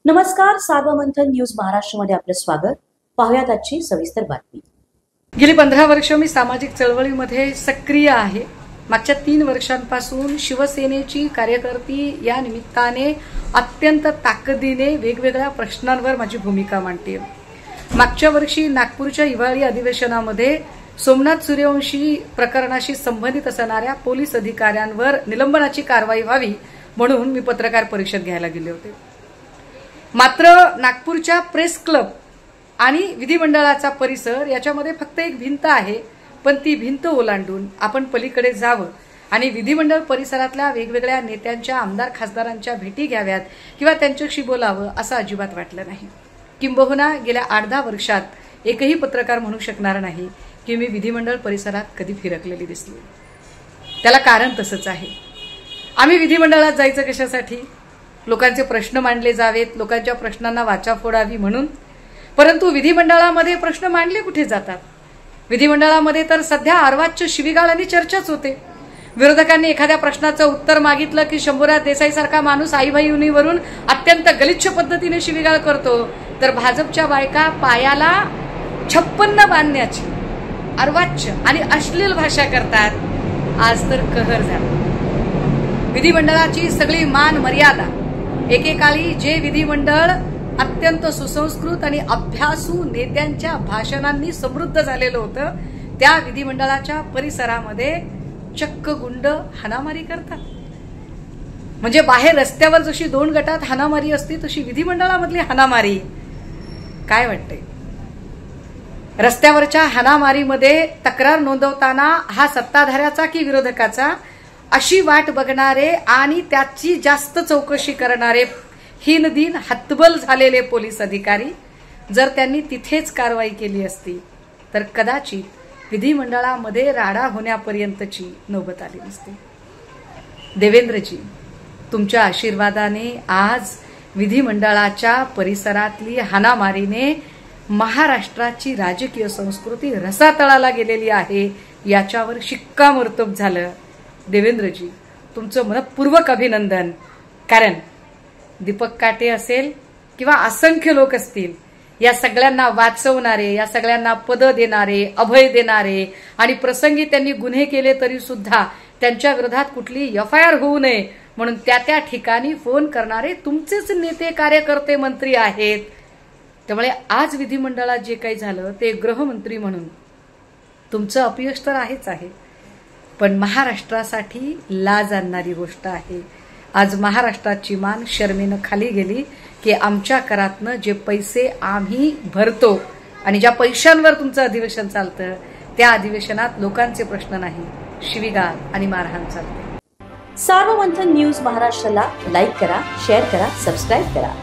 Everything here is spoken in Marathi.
नमस्कार, सार्वमंथन न्यूज महाराष्ट्रमध्ये आपलं स्वागत. पाहुयात आजची सविस्तर बातमी. गेली 15 वर्ष मी सामाजिक चळवळीमध्ये सक्रिय आहे. मागच्या 3 वर्षांपासून शिवसेनेची कार्यकर्ती या निमित्ताने अत्यंत ताकदीने वेगवेगळ्या प्रश्नांवर माझी भूमिका मांडते. मागच्या वर्षी नागपूरच्या हिवाळी अधिवेशनामध्ये सोमनाथ सूर्यवंशी प्रकरणाशी संबंधित असणाऱ्या पोलीस अधिकाऱ्यांवर निलंबनाची कारवाई व्हावी म्हणून मी पत्रकार परिषद घ्यायला गेले होते. मात्र नागपूरच्या प्रेस क्लब आणि विधिमंडळाचा परिसर याच्यामध्ये फक्त एक भिंत आहे, पण ती भिंत ओलांडून आपण पलीकडे जावं आणि विधिमंडळ परिसरातल्या वेगवेगळ्या नेत्यांच्या, आमदार खासदारांच्या भेटी घ्याव्यात किंवा त्यांच्याशी बोलावं असं अजिबात वाटलं नाही. किंबहुना गेल्या 8-10 वर्षात एकही पत्रकार म्हणू शकणार नाही की मी विधिमंडळ परिसरात कधी फिरकलेली दिसली. त्याला कारण तसंच आहे. आम्ही विधिमंडळात जायचं कशासाठी? लोकांचे प्रश्न मांडले जावेत, लोकांच्या प्रश्नांना वाचा फोडावी म्हणून. परंतु विधिमंडळामध्ये प्रश्न मांडले कुठे जातात? विधिमंडळामध्ये तर सध्या अर्वाच्य शिवीगाळ आणि चर्चाच होते. विरोधकांनी एखाद्या प्रश्नाचं उत्तर मागितलं की शंभूराज देसाई सारखा माणूस आईबाईवरून अत्यंत गलिच्छ पद्धतीने शिवीगाळ करतो, तर भाजपच्या बायका पायाला 56 बांधण्याची अर्वाच्य आणि अश्लील भाषा करतात. आज तर कहर झाला. विधिमंडळाची सगळी मान मर्यादा, एकेकाळी जे विधिमंडळ अत्यंत सुसंस्कृत आणि अभ्यासू नेत्यांच्या भाषणांनी समृद्ध झालेलं होतं, त्या विधिमंडळाच्या परिसरामध्ये चक्क गुंड हाणामारी करतात. म्हणजे बाहेर रस्त्यावर जशी 2 गटात हाणामारी असते तशी विधिमंडळामधली हाणामारी. काय वाटते? रस्त्यावरच्या हाणामारीमध्ये तक्रार नोंदवताना हा सत्ताधाऱ्याचा की विरोधकाचा अशी वाट बघणारे आणि त्याची जास्त चौकशी करणारे हिनदिन हतबल झालेले पोलीस अधिकारी जर त्यांनी तिथेच कारवाई केली असती तर कदाचित विधिमंडळामध्ये राडा होण्यापर्यंतची नौबत आली नसती. देवेंद्रजी, तुमच्या आशीर्वादाने आज विधिमंडळाच्या परिसरातली हाणामारीने महाराष्ट्राची राजकीय संस्कृती रसातळाला गेलेली आहे याच्यावर शिक्कामोर्तब झालं. देवेंद्रजी, तुमचं मनपूर्वक अभिनंदन. कारण दीपक काटे असेल किंवा असंख्य लोक असतील, या सगळ्यांना वाचवणारे, या सगळ्यांना पद देणारे, अभय देणारे आणि प्रसंगी त्यांनी गुन्हे केले तरी सुद्धा त्यांच्या विरोधात कुठली FIR होऊ नये म्हणून त्या ठिकाणी फोन करणारे तुमचेच नेते, कार्यकर्ते, मंत्री आहेत. त्यामुळे आज विधिमंडळात जे काही झालं ते गृहमंत्री म्हणून तुमचं अपयश तर आहेच आहे, पण महाराष्ट्रासाठी लाज आणणारी गोष्ट आहे. आज महाराष्ट्राची मान शर्मेनं खाली गेली की आमच्या करातनं जे पैसे आम्ही भरतो आणि ज्या पैशांवर तुमचं अधिवेशन चालतं त्या अधिवेशनात लोकांचे प्रश्न नाही, शिवीगाळ आणि मारहाण चालते. सार्वमंथन न्यूज महाराष्ट्राला लाईक करा, शेअर करा, सबस्क्राईब करा.